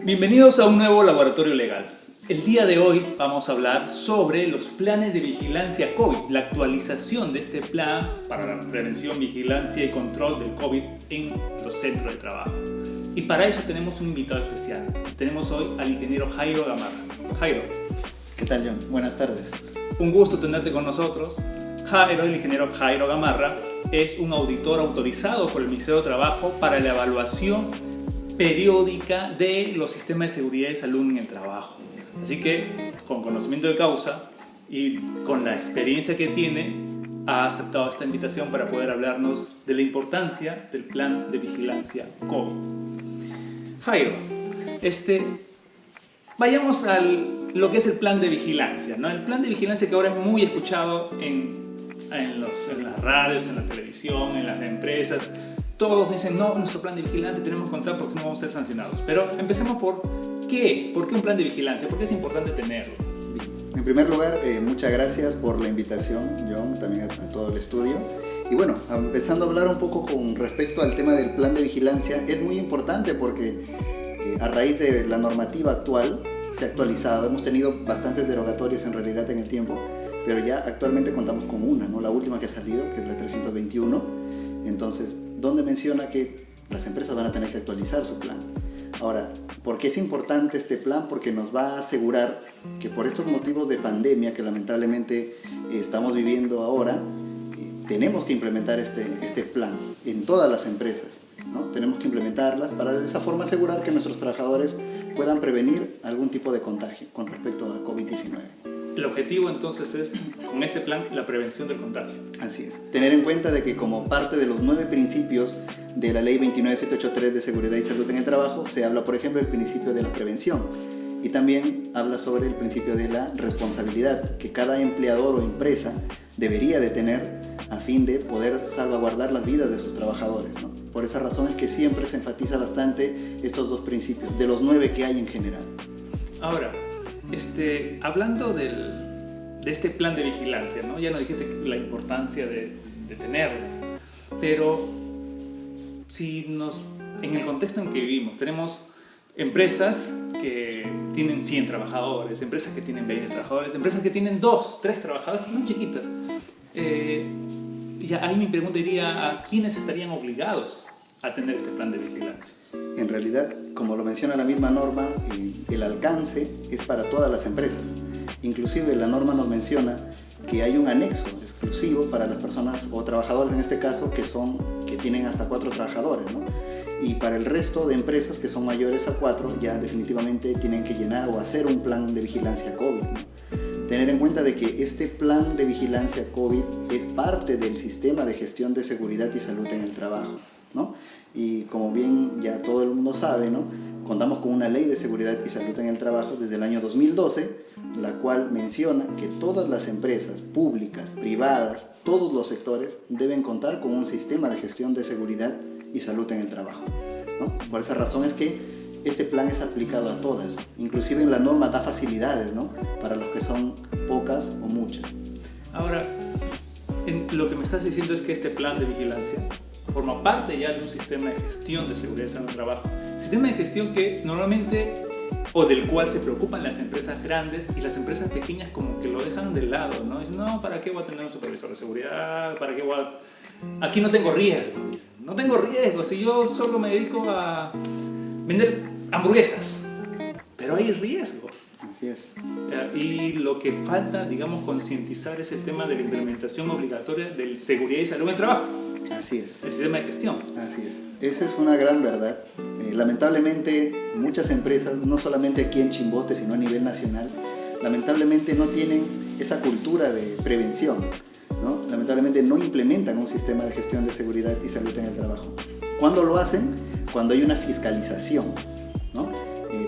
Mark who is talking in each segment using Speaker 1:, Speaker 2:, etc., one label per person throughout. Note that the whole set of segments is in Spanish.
Speaker 1: Bienvenidos a un nuevo laboratorio legal. El día de hoy vamos a hablar sobre los planes de vigilancia COVID, la actualización de este plan para la prevención, vigilancia y control del COVID en los centros de trabajo. Y para eso tenemos un invitado especial. Tenemos hoy al ingeniero Jairo Gamarra. Jairo.
Speaker 2: ¿Qué tal, John? Buenas tardes.
Speaker 1: Un gusto tenerte con nosotros. El ingeniero Jairo Gamarra es un auditor autorizado por el Ministerio de Trabajo para la evaluación periódica de los sistemas de seguridad y salud en el trabajo. Así que, con conocimiento de causa y con la experiencia que tiene, ha aceptado esta invitación para poder hablarnos de la importancia del plan de vigilancia COVID. Jairo, vayamos a lo que es el plan de vigilancia, ¿no? El plan de vigilancia que ahora es muy escuchado en las radios, en la televisión, en las empresas. Todos dicen, no, nuestro plan de vigilancia tenemos que contar porque si no vamos a ser sancionados. Pero empecemos por ¿qué? ¿Por qué un plan de vigilancia? ¿Por qué es importante tenerlo?
Speaker 2: En primer lugar, muchas gracias por la invitación, John, también a todo el estudio. Y bueno, empezando a hablar un poco con respecto al tema del plan de vigilancia, es muy importante porque a raíz de la normativa actual se ha actualizado. Hemos tenido bastantes derogatorias en realidad en el tiempo, pero ya actualmente contamos con una, ¿no? La última que ha salido, que es la 321. Entonces, donde menciona que las empresas van a tener que actualizar su plan. Ahora, ¿por qué es importante este plan? Porque nos va a asegurar que por estos motivos de pandemia que lamentablemente estamos viviendo ahora, tenemos que implementar este plan en todas las empresas, ¿no? Tenemos que implementarlas para de esa forma asegurar que nuestros trabajadores puedan prevenir algún tipo de contagio con respecto a COVID-19.
Speaker 1: El objetivo entonces es, con este plan, la prevención del contagio.
Speaker 2: Así es. Tener en cuenta de que como parte de los 9 principios de la Ley 29783 de Seguridad y Salud en el Trabajo, se habla, por ejemplo, del principio de la prevención. Y también habla sobre el principio de la responsabilidad, que cada empleador o empresa debería de tener a fin de poder salvaguardar las vidas de sus trabajadores, ¿no? Por esa razón es que siempre se enfatiza bastante estos 2 principios, de los 9 que hay en general.
Speaker 1: Ahora, hablando de este plan de vigilancia, ¿no? Ya nos dijiste la importancia de tenerlo, pero en el contexto en que vivimos, tenemos empresas que tienen 100 trabajadores, empresas que tienen 20 trabajadores, empresas que tienen 2, 3 trabajadores, muy chiquitas. Y ahí mi pregunta iría a quiénes estarían obligados a tener este plan de vigilancia.
Speaker 2: En realidad, como lo menciona la misma norma, el alcance es para todas las empresas. Inclusive la norma nos menciona que hay un anexo exclusivo para las personas o trabajadores en este caso que tienen hasta 4 trabajadores, ¿no? Y para el resto de empresas que son mayores a 4 ya definitivamente tienen que llenar o hacer un plan de vigilancia COVID, ¿no? Tener en cuenta de que este plan de vigilancia COVID es parte del sistema de gestión de seguridad y salud en el trabajo, ¿no? Y como bien ya todo el mundo sabe, ¿no? Contamos con una ley de seguridad y salud en el trabajo desde el año 2012, la cual menciona que todas las empresas públicas, privadas, todos los sectores deben contar con un sistema de gestión de seguridad y salud en el trabajo, ¿no? Por esa razón es que este plan es aplicado a todas, inclusive en la norma da facilidades, ¿no? Para los que son pocas o muchas.
Speaker 1: Ahora, lo que me estás diciendo es que este plan de vigilancia forma parte ya de un sistema de gestión de seguridad y salud en el trabajo. Sistema de gestión que normalmente, o del cual se preocupan las empresas grandes y las empresas pequeñas como que lo dejan de lado, ¿no? Dicen, no, ¿para qué voy a tener un supervisor de seguridad? ¿Para qué voy a...? Aquí no tengo riesgo. No tengo riesgo si yo solo me dedico a vender hamburguesas. Pero hay riesgo.
Speaker 2: Así es.
Speaker 1: Y lo que falta, digamos, concientizar es el tema de la implementación obligatoria de seguridad y salud en el trabajo.
Speaker 2: Así es.
Speaker 1: El sistema de gestión.
Speaker 2: Así es. Esa es una gran verdad. Lamentablemente, muchas empresas, no solamente aquí en Chimbote, sino a nivel nacional, lamentablemente no tienen esa cultura de prevención, ¿no? Lamentablemente no implementan un sistema de gestión de seguridad y salud en el trabajo. ¿Cuándo lo hacen? Cuando hay una fiscalización, ¿no?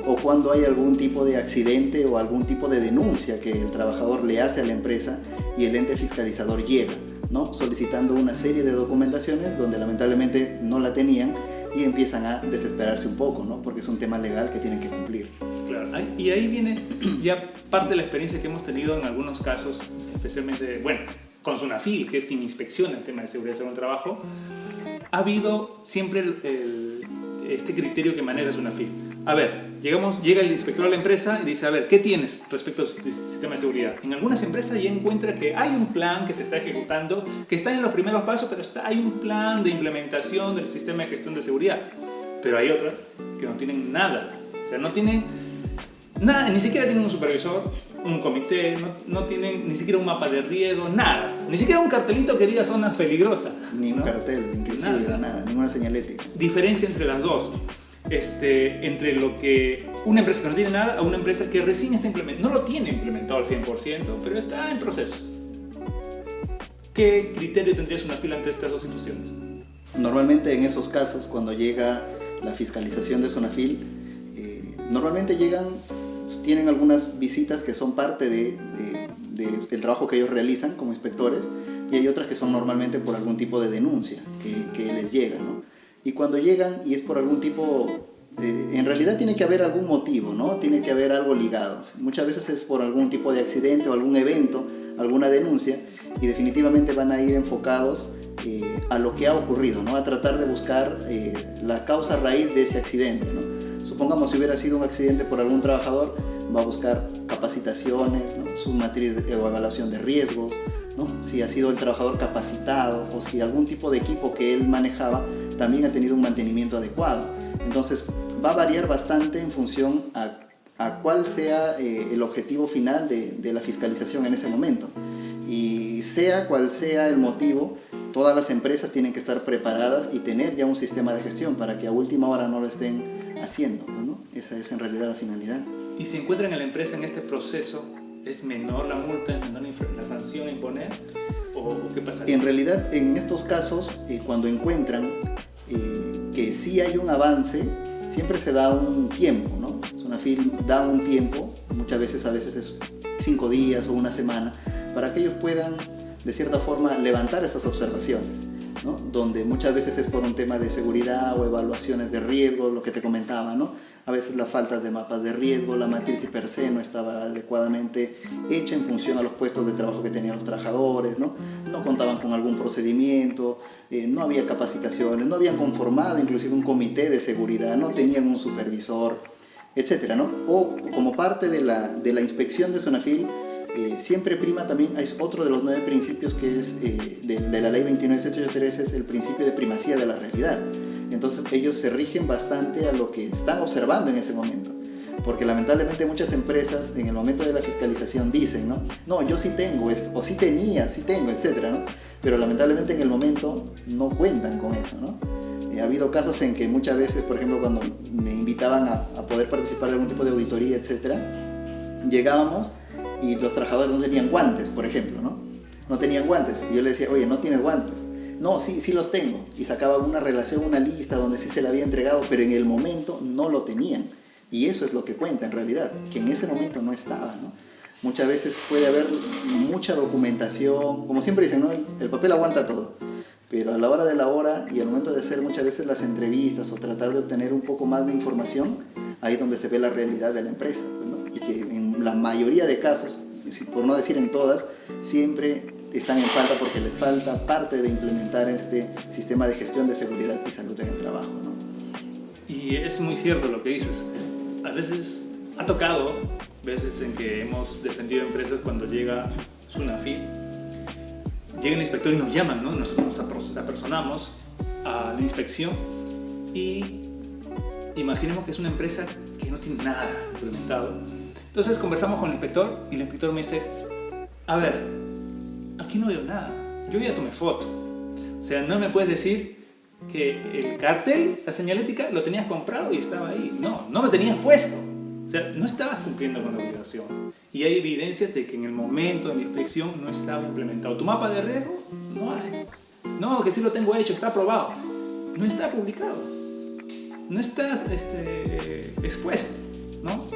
Speaker 2: O cuando hay algún tipo de accidente o algún tipo de denuncia que el trabajador le hace a la empresa y el ente fiscalizador llega, ¿no? Solicitando una serie de documentaciones donde lamentablemente no la tenían y empiezan a desesperarse un poco, ¿no? Porque es un tema legal que tienen que cumplir.
Speaker 1: Claro. y ahí viene ya parte de la experiencia que hemos tenido en algunos casos, especialmente, bueno, con SUNAFIL, que es quien inspecciona el tema de seguridad en el trabajo. Ha habido siempre este criterio que maneja SUNAFIL. A ver, llega el inspector a la empresa y dice, a ver, ¿qué tienes respecto al sistema de seguridad? En algunas empresas ya encuentra que hay un plan que se está ejecutando, que está en los primeros pasos, pero hay un plan de implementación del sistema de gestión de seguridad. Pero hay otras que no tienen nada. O sea, no tienen nada, ni siquiera tienen un supervisor, un comité, no tienen ni siquiera un mapa de riesgo, nada. Ni siquiera un cartelito que diga zona peligrosa.
Speaker 2: Ni un cartel, inclusive, nada, ninguna señalética.
Speaker 1: Diferencia entre las dos. Entre lo que una empresa que no tiene nada a una empresa que recién está implementando, no lo tiene implementado al 100%, pero está en proceso. ¿Qué criterio tendría SUNAFIL ante estas dos situaciones?
Speaker 2: Normalmente en esos casos, cuando llega la fiscalización de SUNAFIL, normalmente tienen algunas visitas que son parte del trabajo que ellos realizan como inspectores, y hay otras que son normalmente por algún tipo de denuncia que les llega, ¿no? Y cuando llegan y es por algún tipo, en realidad tiene que haber algún motivo, ¿no? Tiene que haber algo ligado. Muchas veces es por algún tipo de accidente o algún evento, alguna denuncia, y definitivamente van a ir enfocados a lo que ha ocurrido, ¿no? A tratar de buscar la causa raíz de ese accidente, ¿no? Supongamos si hubiera sido un accidente por algún trabajador, va a buscar capacitaciones, ¿no? Su matriz de evaluación de riesgos, ¿no? Si ha sido el trabajador capacitado o si algún tipo de equipo que él manejaba también ha tenido un mantenimiento adecuado. Entonces va a variar bastante en función a cuál sea el objetivo final de la fiscalización en ese momento. Y sea cual sea el motivo, todas las empresas tienen que estar preparadas y tener ya un sistema de gestión para que a última hora no lo estén haciendo, ¿no? Esa es en realidad la finalidad.
Speaker 1: Y si encuentran en la empresa en este proceso, ¿es menor la multa, es menor la sanción a imponer? ¿O qué pasa?
Speaker 2: En realidad, en estos casos, cuando encuentran que sí hay un avance, siempre se da un tiempo, ¿no? SUNAFIL da un tiempo, muchas veces, a veces es 5 días o una semana, para que ellos puedan, de cierta forma, levantar estas observaciones, ¿no? Donde muchas veces es por un tema de seguridad o evaluaciones de riesgo, lo que te comentaba, ¿no? A veces las faltas de mapas de riesgo, la matriz per se no estaba adecuadamente hecha en función a los puestos de trabajo que tenían los trabajadores, ¿no? No contaban con algún procedimiento, no había capacitaciones, no habían conformado inclusive un comité de seguridad, no tenían un supervisor, etcétera, ¿no? O como parte de la inspección de SUNAFIL, siempre prima también, es otro de los 9 principios que es de la ley 29783, es el principio de primacía de la realidad. Entonces ellos se rigen bastante a lo que están observando en ese momento, porque lamentablemente muchas empresas en el momento de la fiscalización dicen, no, yo sí tengo esto, o sí tenía, sí tengo, etcétera, ¿no? Pero lamentablemente en el momento no cuentan con eso, ¿no? Ha habido casos en que muchas veces, por ejemplo, cuando me invitaban a poder participar de algún tipo de auditoría, etcétera, llegábamos y los trabajadores no tenían guantes, por ejemplo, no tenían guantes, y yo les decía, oye, ¿no tienes guantes? No, sí los tengo, y sacaba una relación, una lista donde sí se le había entregado, pero en el momento no lo tenían, y eso es lo que cuenta en realidad, que en ese momento no estaba, ¿no? Muchas veces puede haber mucha documentación, como siempre dicen, ¿no? El papel aguanta todo, pero a la hora de la hora y al momento de hacer muchas veces las entrevistas o tratar de obtener un poco más de información, ahí es donde se ve la realidad de la empresa, ¿no? Y que en la mayoría de casos, por no decir en todas, siempre están en falta porque les falta parte de implementar este sistema de gestión de seguridad y salud en el trabajo, ¿no? Y
Speaker 1: es muy cierto lo que dices. A veces ha tocado, veces en que hemos defendido empresas cuando llega SUNAFIL, llega el inspector y nos llaman, ¿no? Nosotros nos apersonamos a la inspección y imaginemos que es una empresa que no tiene nada implementado. Entonces conversamos con el inspector y el inspector me dice, a ver, aquí no veo nada, yo ya tomé foto, o sea, no me puedes decir que el cartel, la señalética, lo tenías comprado y estaba ahí, no lo tenías puesto, o sea, no estabas cumpliendo con la obligación, y hay evidencias de que en el momento de la inspección no estaba implementado. Tu mapa de riesgo no hay, no, que sí lo tengo hecho, está aprobado, no está publicado, no estás expuesto, ¿no?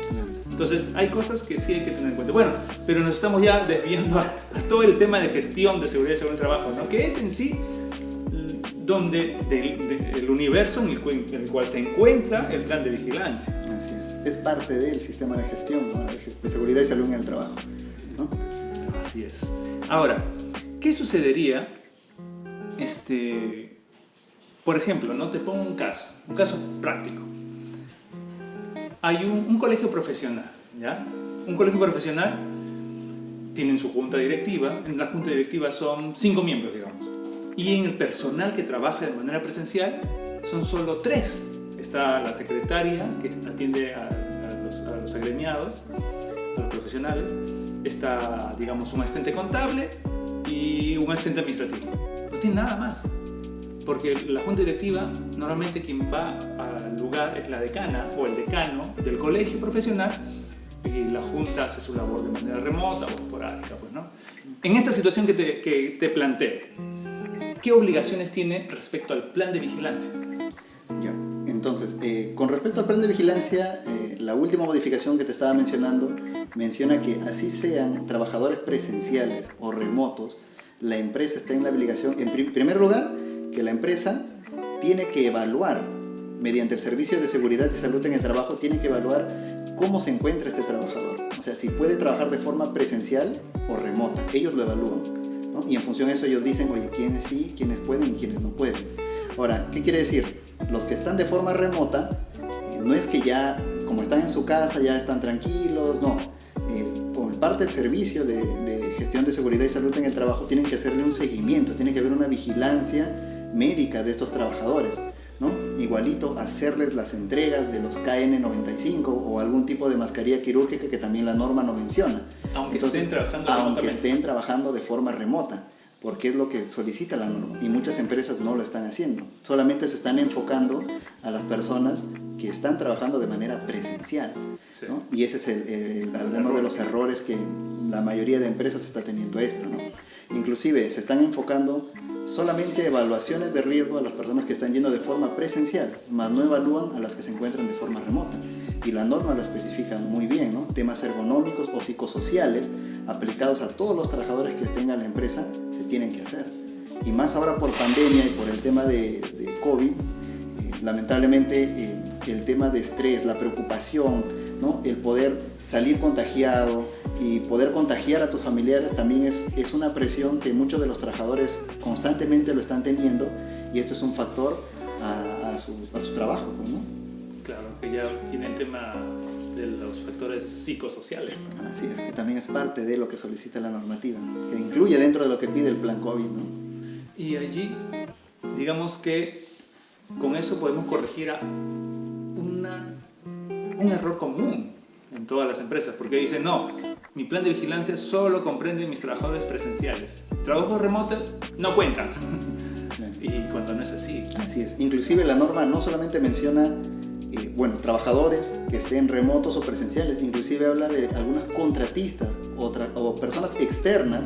Speaker 1: Entonces hay cosas que sí hay que tener en cuenta. Bueno, pero nos estamos ya desviando a todo el tema de gestión de seguridad y salud en el trabajo, ¿no? Que es en sí el universo en el cual se encuentra el plan de vigilancia.
Speaker 2: Así es parte del sistema de gestión, ¿no? De seguridad y salud en el trabajo, ¿no?
Speaker 1: Así es. Ahora, ¿qué sucedería? Por ejemplo, no te pongo un caso práctico. Hay un colegio profesional, ¿ya? Un colegio profesional tienen su junta directiva. En la junta directiva son 5 miembros, digamos. Y en el personal que trabaja de manera presencial son solo 3. Está la secretaria que atiende a los agremiados, a los profesionales. Está, digamos, un asistente contable y un asistente administrativo. No tiene nada más. Porque la junta directiva, normalmente quien va al lugar es la decana o el decano del colegio profesional, y la junta hace su labor de manera remota o esporádica, pues, ¿no? En esta situación que te planteo, ¿qué obligaciones tiene respecto al plan de vigilancia?
Speaker 2: Ya, entonces, con respecto al plan de vigilancia, la última modificación que te estaba mencionando menciona que así sean trabajadores presenciales o remotos, la empresa está en la obligación, en primer lugar, que la empresa tiene que evaluar, mediante el Servicio de Seguridad y Salud en el Trabajo, tiene que evaluar cómo se encuentra este trabajador. O sea, si puede trabajar de forma presencial o remota. Ellos lo evalúan, ¿no? Y en función de eso ellos dicen, oye, quiénes sí, quiénes pueden y quiénes no pueden. Ahora, ¿qué quiere decir? Los que están de forma remota, no es que ya, como están en su casa, ya están tranquilos, no. Por parte del Servicio de Gestión de Seguridad y Salud en el Trabajo, tienen que hacerle un seguimiento, tiene que haber una vigilancia médica de estos trabajadores, ¿no? Igualito hacerles las entregas de los KN95 o algún tipo de mascarilla quirúrgica que también la norma no menciona.
Speaker 1: Aunque estén
Speaker 2: trabajando de forma remota, porque es lo que solicita la norma, y muchas empresas no lo están haciendo. Solamente se están enfocando a las personas que están trabajando de manera presencial, ¿no? Y ese es alguno de los errores que la mayoría de empresas está teniendo esto, ¿no? Inclusive se están enfocando solamente evaluaciones de riesgo a las personas que están yendo de forma presencial, más no evalúan a las que se encuentran de forma remota. Y la norma lo especifica muy bien, ¿no? Temas ergonómicos o psicosociales aplicados a todos los trabajadores que tenga la empresa se tienen que hacer. Y más ahora por pandemia y por el tema de COVID, lamentablemente el tema de estrés, la preocupación, ¿no? El poder salir contagiado y poder contagiar a tus familiares también es una presión que muchos de los trabajadores constantemente lo están teniendo, y esto es un factor a su trabajo, ¿no?
Speaker 1: Claro, que ya viene el tema de los factores psicosociales.
Speaker 2: Así es, que también es parte de lo que solicita la normativa, que incluye dentro de lo que pide el plan COVID, ¿no?
Speaker 1: Y allí, digamos que con eso podemos corregir un error común en todas las empresas, porque dicen, no, mi plan de vigilancia solo comprende mis trabajadores presenciales. Trabajos remotos no cuentan. Y cuando no es así.
Speaker 2: Así es. Inclusive la norma no solamente menciona trabajadores que estén remotos o presenciales, inclusive habla de algunas contratistas o personas externas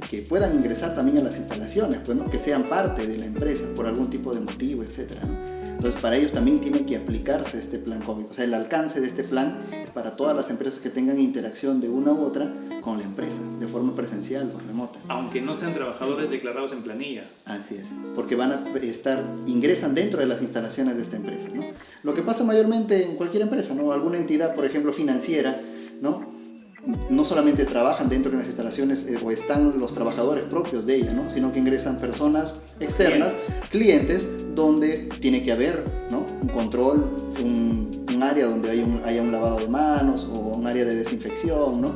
Speaker 2: que puedan ingresar también a las instalaciones, pues, ¿no? Que sean parte de la empresa por algún tipo de motivo, etcétera, ¿no? Entonces, para ellos también tiene que aplicarse este plan COVID. O sea, el alcance de este plan es para todas las empresas que tengan interacción de una u otra con la empresa, de forma presencial o remota.
Speaker 1: Aunque no sean trabajadores declarados en planilla.
Speaker 2: Así es, porque ingresan dentro de las instalaciones de esta empresa, ¿no? Lo que pasa mayormente en cualquier empresa, ¿no? Alguna entidad, por ejemplo, financiera, ¿no? No solamente trabajan dentro de las instalaciones o están los trabajadores propios de ella, ¿no? Sino que ingresan personas externas, clientes, donde tiene que haber, ¿no? Un control, un área donde haya un lavado de manos o un área de desinfección, ¿no?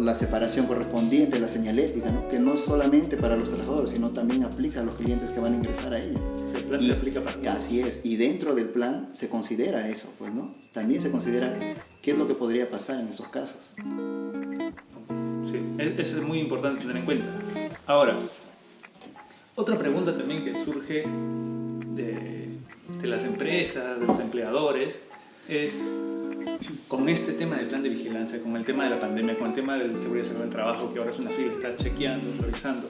Speaker 2: La separación correspondiente, la señalética, ¿no? Que no es solamente para los trabajadores, sino también aplica a los clientes que van a ingresar a ella.
Speaker 1: El plan se aplica para todos.
Speaker 2: Así es, y dentro del plan se considera eso, pues, ¿no? También se considera qué es lo que podría pasar en estos casos.
Speaker 1: Sí, eso es muy importante tener en cuenta. Ahora, otra pregunta también que surge de las empresas, de los empleadores, es con este tema del plan de vigilancia, con el tema de la pandemia, con el tema de seguridad y salud del trabajo, que ahora es una fila, está chequeando, revisando.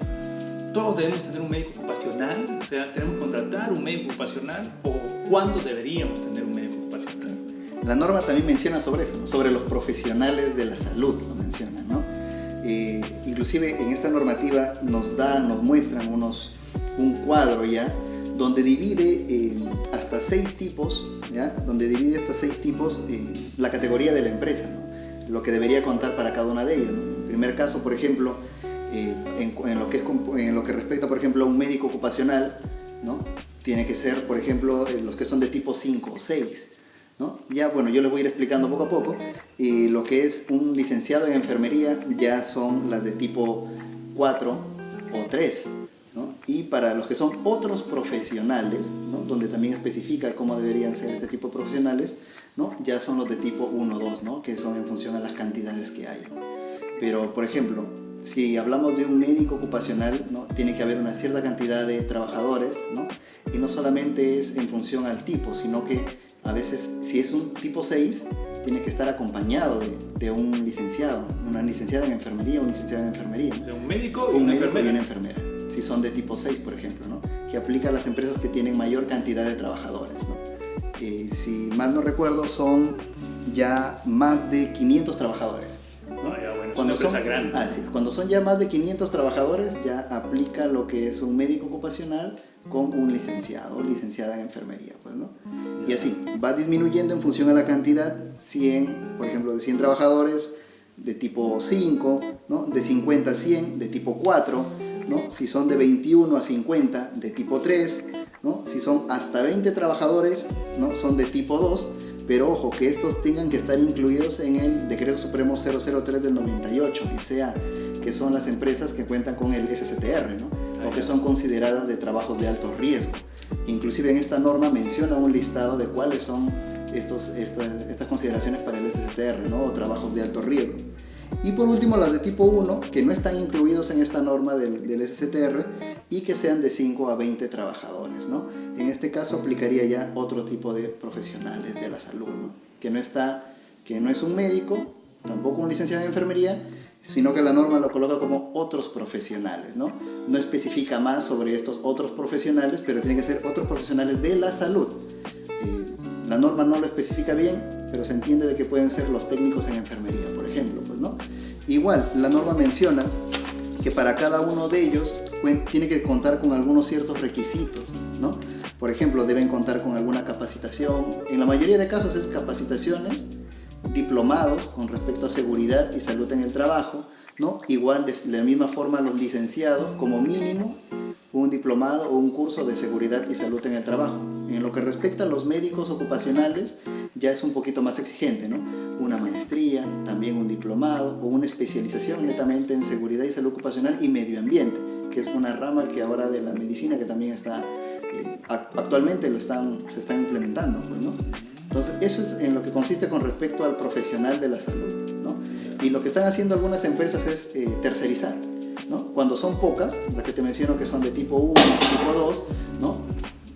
Speaker 1: ¿Todos debemos tener un médico ocupacional? O sea, ¿tenemos que contratar un médico ocupacional? ¿O cuándo deberíamos tener un médico ocupacional?
Speaker 2: La norma también menciona sobre eso, ¿no? Sobre los profesionales de la salud, lo menciona, ¿no? Inclusive en esta normativa nos muestran un cuadro ya donde divide hasta 6 tipos, ¿ya? Donde divide hasta 6 tipos la categoría de la empresa, ¿no? Lo que debería contar para cada una de ellas, ¿no? En primer caso, por ejemplo, en lo que respecta, por ejemplo, a un médico ocupacional, ¿no? Tiene que ser, por ejemplo, los que son de tipo 5 o 6, ¿no? Ya, bueno, yo les voy a ir explicando poco a poco. Lo que es un licenciado en enfermería ya son las de tipo 4 o 3, ¿no? Y para los que son otros profesionales, ¿no? Donde también especifica cómo deberían ser este tipo de profesionales, ¿no? Ya son los de tipo 1 o 2, ¿no? Que son en función a las cantidades que hay. Pero, por ejemplo, si hablamos de un médico ocupacional, ¿no? Tiene que haber una cierta cantidad de trabajadores, ¿no? Y no solamente es en función al tipo, sino que a veces, si es un tipo 6, tiene que estar acompañado de un licenciado, una licenciada en enfermería o un licenciado en enfermería.
Speaker 1: O sea, un médico y una
Speaker 2: enfermera. Si son de tipo 6, por ejemplo, ¿no? Que aplica a las empresas que tienen mayor cantidad de trabajadores, ¿no? Si mal no recuerdo, son ya más de 500 trabajadores.
Speaker 1: Cuando es una empresa grande.
Speaker 2: Cuando son ya más de 500 trabajadores, ya aplica lo que es un médico ocupacional con un licenciado o licenciada en enfermería, pues, ¿no? Y así, va disminuyendo en función a la cantidad, 100, por ejemplo, de 100 trabajadores, de tipo 5, ¿no? De 50 a 100, de tipo 4, ¿no? Si son de 21 a 50, de tipo 3, ¿no? Si son hasta 20 trabajadores, ¿no? Son de tipo 2, pero ojo, que estos tengan que estar incluidos en el Decreto Supremo 003 del 98, que son las empresas que cuentan con el SCTR, ¿no? O que son consideradas de trabajos de alto riesgo. Inclusive en esta norma menciona un listado de cuáles son estas consideraciones para el SCTR, ¿no? O trabajos de alto riesgo. Y por último, las de tipo 1, que no están incluidos en esta norma del SCTR y que sean de 5 a 20 trabajadores, ¿no? En este caso aplicaría ya otro tipo de profesionales de la salud, ¿no? Que no es un médico, tampoco un licenciado en enfermería, sino que la norma lo coloca como otros profesionales, ¿no? No especifica más sobre estos otros profesionales, pero tienen que ser otros profesionales de la salud. La norma no lo especifica bien, pero se entiende de que pueden ser los técnicos en enfermería, por ejemplo, pues, ¿no? Igual, la norma menciona que para cada uno de ellos tiene que contar con algunos ciertos requisitos, ¿no? Por ejemplo, deben contar con alguna capacitación. En la mayoría de casos es capacitaciones, diplomados con respecto a seguridad y salud en el trabajo, ¿no? Igual de la misma forma los licenciados, como mínimo, un diplomado o un curso de seguridad y salud en el trabajo. En lo que respecta a los médicos ocupacionales, ya es un poquito más exigente, ¿no? Una maestría, también un diplomado o una especialización netamente en seguridad y salud ocupacional y medio ambiente, que es una rama que ahora de la medicina que también está, actualmente se está implementando, pues, ¿no? Entonces, eso es en lo que consiste con respecto al profesional de la salud, ¿no? Y lo que están haciendo algunas empresas es tercerizar, ¿no? Cuando son pocas, las que te menciono que son de tipo 1, tipo 2, ¿no?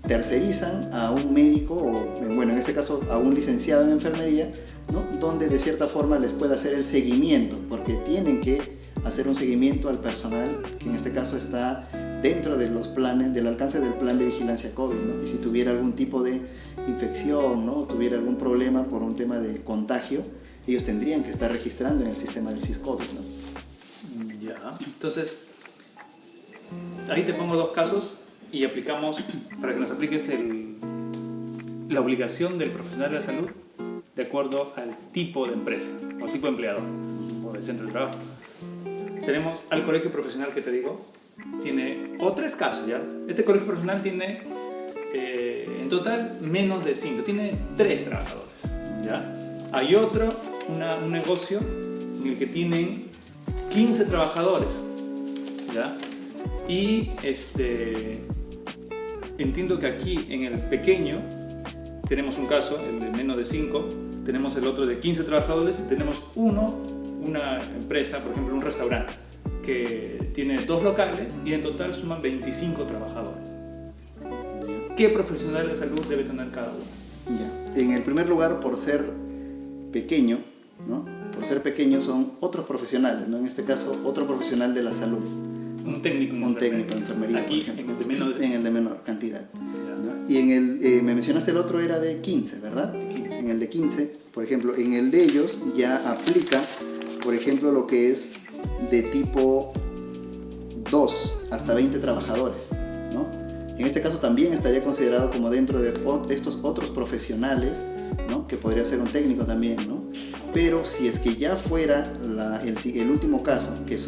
Speaker 2: Tercerizan a un médico, o bueno, en este caso a un licenciado en enfermería, ¿no? Donde de cierta forma les puede hacer el seguimiento, porque tienen que hacer un seguimiento al personal, que en este caso está dentro de los planes, del alcance del plan de vigilancia COVID, ¿no? Y si tuviera algún tipo de infección, ¿no? O tuviera algún problema por un tema de contagio, ellos tendrían que estar registrando en el sistema del SIS-COVID, ¿no?
Speaker 1: Ya, entonces, ahí te pongo 2 casos y aplicamos, para que nos apliques la obligación del profesional de la salud de acuerdo al tipo de empresa, o tipo de empleador, o de centro de trabajo. Tenemos al colegio profesional que te digo, tiene, o 3 casos ya. Este colegio profesional tiene en total menos de 5, tiene 3 trabajadores, ¿ya? Hay otro, un negocio en el que tienen 15 trabajadores, ¿ya? Y entiendo que aquí en el pequeño tenemos un caso, el de menos de 5, tenemos el otro de 15 trabajadores y tenemos una empresa, por ejemplo un restaurante, que tiene 2 locales y en total suman 25 trabajadores. ¿Qué profesional de salud debe tener cada uno?
Speaker 2: Ya. En el primer lugar, por ser pequeño, ¿no? Por ser pequeño son otros profesionales, ¿no? En este caso, otro profesional de la salud.
Speaker 1: Un técnico en
Speaker 2: enfermería.
Speaker 1: Aquí, en
Speaker 2: el de menor cantidad. ¿No? Y en el, me mencionaste el otro era de 15, ¿verdad?
Speaker 1: 15.
Speaker 2: En el de 15, por ejemplo, en el de ellos ya aplica, por ejemplo, lo que es de tipo 2 hasta 20 trabajadores, ¿no? En este caso también estaría considerado como dentro de estos otros profesionales, ¿no? Que podría ser un técnico también, ¿no? Pero si es que ya fuera el último caso, que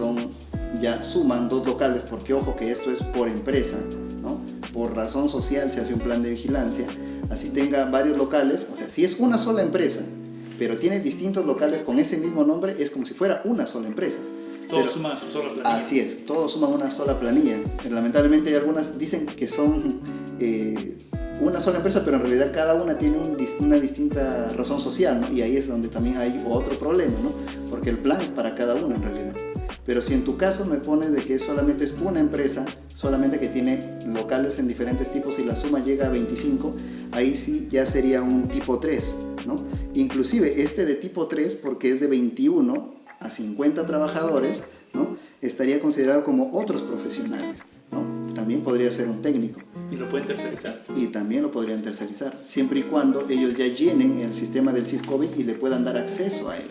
Speaker 2: ya suman 2 locales, porque ojo que esto es por empresa, ¿no? Por razón social se hace un plan de vigilancia, así tenga varios locales, o sea, si es una sola empresa, pero tiene distintos locales con ese mismo nombre, es como si fuera una sola empresa.
Speaker 1: Todos suman su sola planilla.
Speaker 2: Así es, todos suman una sola planilla. Lamentablemente hay algunas dicen que son una sola empresa, pero en realidad cada una tiene una distinta razón social, ¿no? Y ahí es donde también hay otro problema, ¿no? Porque el plan es para cada uno en realidad. Pero si en tu caso me pones de que solamente es una empresa, solamente que tiene locales en diferentes tipos y la suma llega a 25, ahí sí ya sería un tipo 3, ¿no? Inclusive este de tipo 3, porque es de 21 a 50 trabajadores, ¿no? Estaría considerado como otros profesionales, ¿no? También podría ser un técnico.
Speaker 1: ¿Y lo pueden tercerizar?
Speaker 2: Y también lo podrían tercerizar, siempre y cuando ellos ya llenen el sistema del SIS-COVID y le puedan dar acceso a él,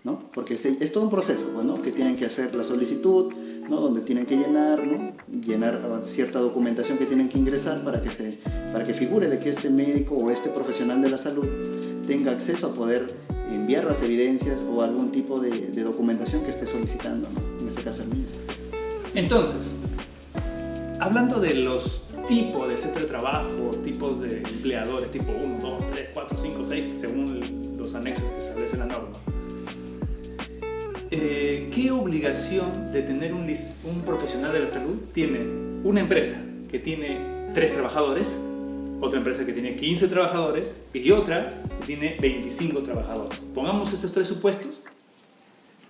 Speaker 2: ¿no? Porque es todo un proceso, ¿no? Que tienen que hacer la solicitud, ¿no? Donde tienen que llenar, ¿no? Llenar cierta documentación que tienen que ingresar para que figure de que este médico o este profesional de la salud tenga acceso a poder enviar las evidencias o algún tipo de documentación que esté solicitando, ¿no? En este caso el MINSA.
Speaker 1: Entonces, hablando de los tipos de centro de trabajo, tipos de empleadores, tipo 1, 2, 3, 4, 5, 6, según los anexos que establece la norma, ¿qué obligación de tener un profesional de la salud tiene una empresa que tiene 3 trabajadores, otra empresa que tiene 15 trabajadores y otra que tiene 25 trabajadores? Pongamos estos 3 supuestos.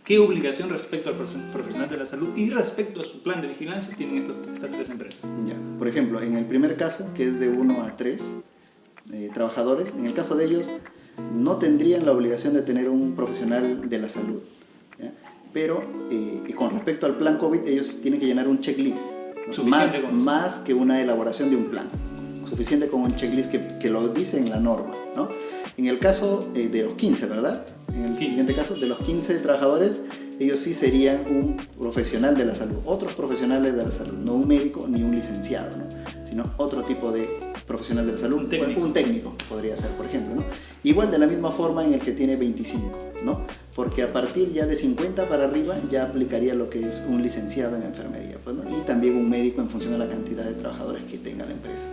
Speaker 1: ¿Qué obligación respecto al profesional de la salud y respecto a su plan de vigilancia tienen estas 3 empresas?
Speaker 2: Ya. Por ejemplo, en el primer caso, que es de 1 a 3 trabajadores, en el caso de ellos no tendrían la obligación de tener un profesional de la salud, ¿ya? Pero con respecto al plan COVID, ellos tienen que llenar un checklist, ¿no? Más que una elaboración de un plan. Suficiente con el checklist que lo dice en la norma, ¿no? En el caso de los 15, ¿verdad? En el siguiente caso, de los 15 trabajadores, ellos sí serían un profesional de la salud, otros profesionales de la salud, no un médico ni un licenciado, ¿no? Sino otro tipo de profesional de la salud, un técnico podría ser, por ejemplo, ¿no? Igual de la misma forma en el que tiene 25, ¿no? Porque a partir ya de 50 para arriba ya aplicaría lo que es un licenciado en enfermería, pues, ¿no? Y también un médico en función de la cantidad de trabajadores que tenga la empresa.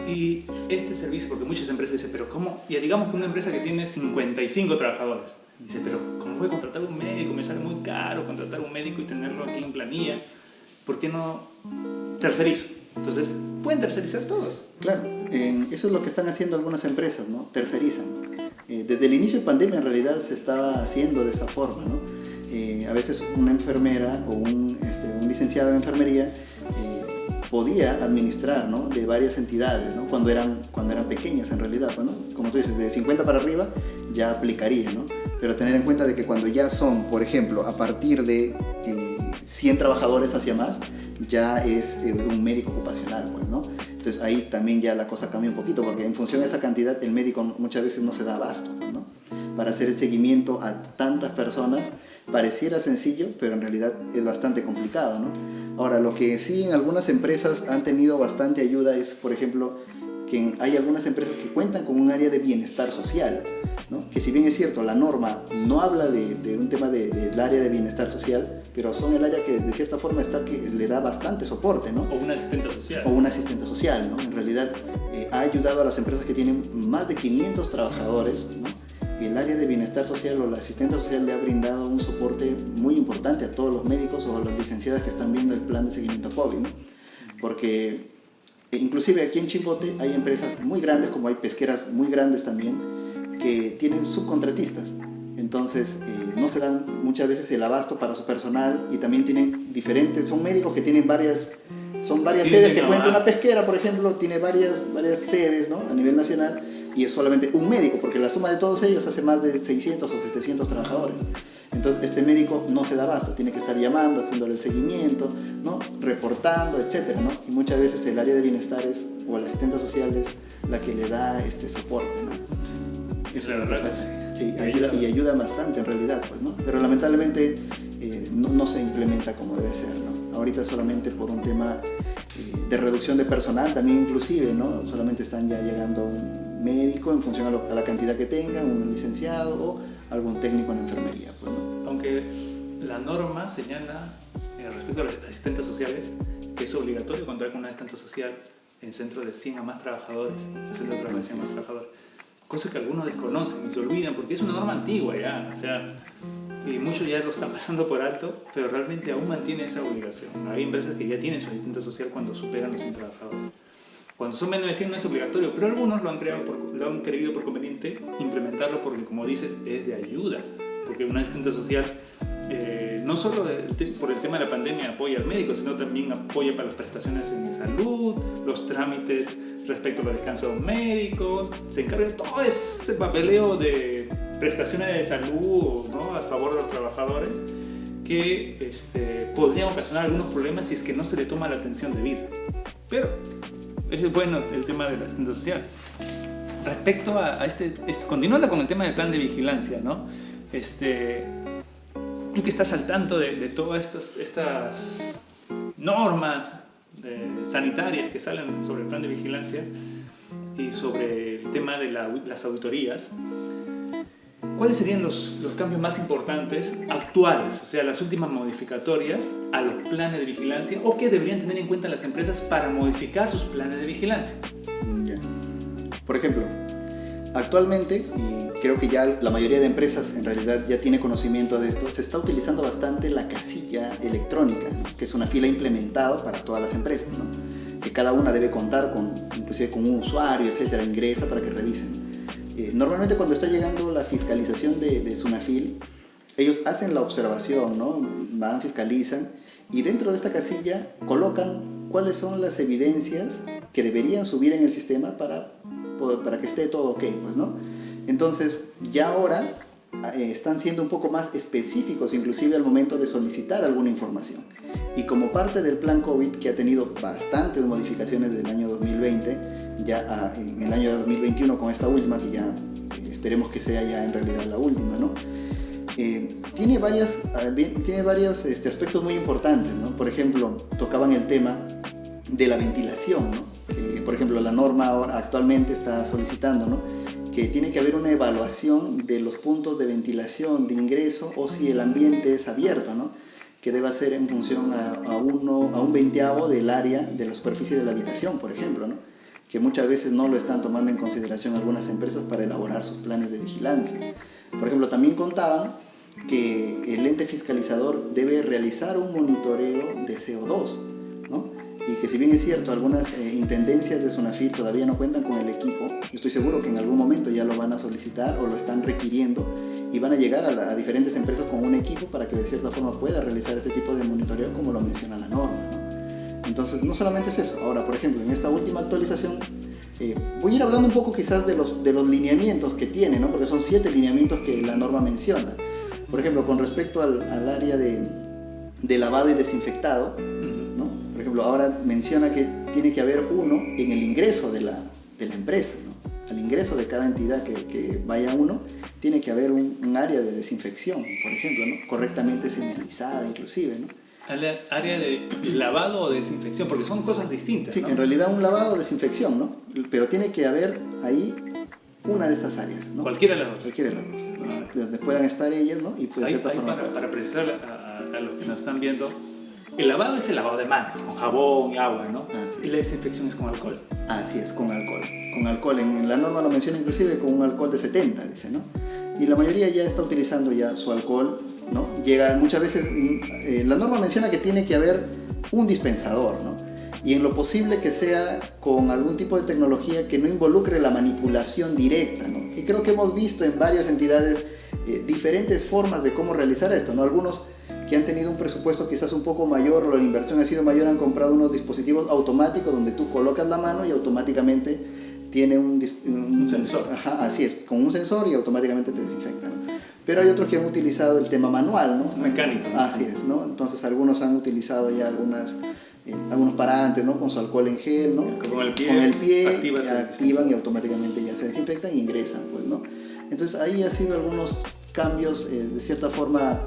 Speaker 1: Y este servicio, porque muchas empresas dicen, pero ¿cómo? Ya digamos que una empresa que tiene 55 trabajadores, dice, pero ¿cómo voy a contratar un médico? Me sale muy caro contratar un médico y tenerlo aquí en planilla. ¿Por qué no tercerizo? Entonces, pueden tercerizar todos.
Speaker 2: Claro, eso es lo que están haciendo algunas empresas, ¿no? Tercerizan. Desde el inicio de pandemia en realidad se estaba haciendo de esa forma, ¿no? A veces una enfermera o un licenciado en enfermería podía administrar, ¿no? De varias entidades, ¿no? Cuando eran pequeñas en realidad, ¿no? Como tú dices, de 50 para arriba ya aplicaría, ¿no? Pero tener en cuenta de que cuando ya son, por ejemplo, a partir de 100 trabajadores hacia más, ya es un médico ocupacional, pues, ¿no? Entonces ahí también ya la cosa cambia un poquito, porque en función de esa cantidad el médico muchas veces no se da abasto, ¿no? Para hacer el seguimiento a tantas personas pareciera sencillo, pero en realidad es bastante complicado, ¿no? Ahora, lo que sí en algunas empresas han tenido bastante ayuda es, por ejemplo, que hay algunas empresas que cuentan con un área de bienestar social, ¿no? Que si bien es cierto, la norma no habla de un tema del área de bienestar social, pero son el área que de cierta forma que le da bastante soporte, ¿no?
Speaker 1: O una asistente social.
Speaker 2: O una asistente social, ¿no? En realidad ha ayudado a las empresas que tienen más de 500 trabajadores, ¿no? El área de bienestar social o la asistente social le ha brindado un soporte muy importante a todos los médicos o a las licenciadas que están viendo el plan de seguimiento COVID, ¿no? Porque inclusive aquí en Chimbote hay empresas muy grandes, como hay pesqueras muy grandes también, que tienen subcontratistas. Entonces no se dan muchas veces el abasto para su personal y también tienen son médicos que tienen varias sedes, que cuenta una pesquera, por ejemplo, tiene varias sedes, ¿no? A nivel nacional, y es solamente un médico, porque la suma de todos ellos hace más de 600 o 700 trabajadores. Entonces este médico no se da abasto, tiene que estar llamando, haciéndole el seguimiento, ¿no? Reportando, etcétera, ¿no? Y muchas veces el área de bienestar o la asistente social es la que le da este soporte, ¿no?
Speaker 1: Sí.
Speaker 2: Eso es lo que pasa. Sí, ayuda bastante en realidad, pues, ¿no? Pero lamentablemente no se implementa como debe ser, ¿no? Ahorita solamente por un tema de reducción de personal también inclusive, ¿no? Solamente están ya llegando un médico en función a la cantidad que tengan, un licenciado o algún técnico en enfermería, pues, ¿no?
Speaker 1: Aunque la norma señala respecto a los asistentes sociales que es obligatorio contar con un asistente social en centros de 100 o más trabajadores, en centros de trabajo de 100 o más trabajadores, cosa que algunos desconocen y se olvidan porque es una norma antigua ya, o sea, y muchos ya lo están pasando por alto, pero realmente aún mantiene esa obligación. Hay empresas que ya tienen su asistente social cuando superan los 100 trabajadores. Cuando son menos de 100 no es obligatorio, pero algunos lo han creído por conveniente implementarlo porque, como dices, es de ayuda, porque un asistente social no solo por el tema de la pandemia apoya al médico, sino también apoya para las prestaciones en salud, los trámites respecto a los descansos médicos, se encarga de todo ese papeleo de prestaciones de salud, ¿no?, a favor de los trabajadores que podrían ocasionar algunos problemas si es que no se le toma la atención debida. Pero es bueno el tema de la asistencia social. Respecto a continuando con el tema del plan de vigilancia, ¿no? Tú que estás al tanto de todas estas normas sanitarias que salen sobre el plan de vigilancia y sobre el tema de las auditorías, ¿cuáles serían los cambios más importantes actuales, o sea, las últimas modificatorias a los planes de vigilancia o que deberían tener en cuenta las empresas para modificar sus planes de vigilancia?
Speaker 2: Ya. Por ejemplo, actualmente, y creo que ya la mayoría de empresas en realidad ya tiene conocimiento de esto, se está utilizando bastante la casilla electrónica, ¿no?, que es una fila implementada para todas las empresas, ¿no?, que cada una debe contar inclusive con un usuario, etcétera, ingresa para que revisen. Normalmente cuando está llegando la fiscalización de Sunafil, ellos hacen la observación, ¿no?, van, fiscalizan y dentro de esta casilla colocan cuáles son las evidencias que deberían subir en el sistema para que esté todo ok, pues, ¿no? Entonces ya ahora están siendo un poco más específicos inclusive al momento de solicitar alguna información. Y como parte del plan COVID, que ha tenido bastantes modificaciones desde el año 2020, ya en el año 2021 con esta última, que ya esperemos que sea ya en realidad la última, ¿no? Tiene varios aspectos muy importantes, ¿no? Por ejemplo, tocaban el tema de la ventilación, ¿no? Que, por ejemplo, la norma ahora actualmente está solicitando, ¿no?, que tiene que haber una evaluación de los puntos de ventilación de ingreso o si el ambiente es abierto, ¿no?, que deba ser en función a un veinteavo del área de la superficie de la habitación, por ejemplo, ¿no?, que muchas veces no lo están tomando en consideración algunas empresas para elaborar sus planes de vigilancia. Por ejemplo, también contaban que el ente fiscalizador debe realizar un monitoreo de CO2, ¿no?, y que si bien es cierto, algunas intendencias de Sunafil todavía no cuentan con el equipo, yo estoy seguro que en algún momento ya lo van a solicitar o lo están requiriendo y van a llegar a diferentes empresas con un equipo para que de cierta forma pueda realizar este tipo de monitoreo como lo menciona la norma, ¿no? Entonces no solamente es eso. Ahora, por ejemplo, en esta última actualización voy a ir hablando un poco quizás de los lineamientos que tiene, ¿no?, porque son 7 lineamientos que la norma menciona. Por ejemplo, con respecto al área de lavado y desinfectado, ahora menciona que tiene que haber uno en el ingreso de la empresa, ¿no? Al ingreso de cada entidad que vaya uno, tiene que haber un área de desinfección, por ejemplo, ¿no?, correctamente señalizada inclusive, ¿no?
Speaker 1: Área de lavado o desinfección, porque son cosas distintas,
Speaker 2: sí, ¿no? En realidad un lavado o desinfección, ¿no?, pero tiene que haber ahí una de estas áreas, ¿no?
Speaker 1: Cualquiera de las dos.
Speaker 2: Cualquiera de las dos, ¿no?, donde puedan estar ellas, ¿no? Y de cierta forma
Speaker 1: para precisar a los que nos están viendo, el lavado es el lavado de manos, con jabón y agua, ¿no? Y la desinfección es con alcohol.
Speaker 2: Así es, con alcohol. Con alcohol, en la norma lo menciona inclusive con un alcohol de 70, dice, ¿no? Y la mayoría ya está utilizando ya su alcohol, ¿no? Llega muchas veces, la norma menciona que tiene que haber un dispensador, ¿no? Y en lo posible que sea con algún tipo de tecnología que no involucre la manipulación directa, ¿no? Y creo que hemos visto en varias entidades diferentes formas de cómo realizar esto, ¿no? Algunos que han tenido un presupuesto quizás un poco mayor o la inversión ha sido mayor han comprado unos dispositivos automáticos donde tú colocas la mano y automáticamente tiene un
Speaker 1: sensor.
Speaker 2: Ajá, así es, con un sensor y automáticamente te desinfecta, ¿no? Pero hay otros que han utilizado el tema manual, ¿no?
Speaker 1: Mecánico.
Speaker 2: Así es, ¿no? Entonces algunos han utilizado ya algunos parantes, ¿no?, con su alcohol en gel, ¿no?
Speaker 1: Con el pie
Speaker 2: activan y automáticamente ya se desinfectan e ingresan, pues, ¿no? Entonces ahí ha sido algunos cambios de cierta forma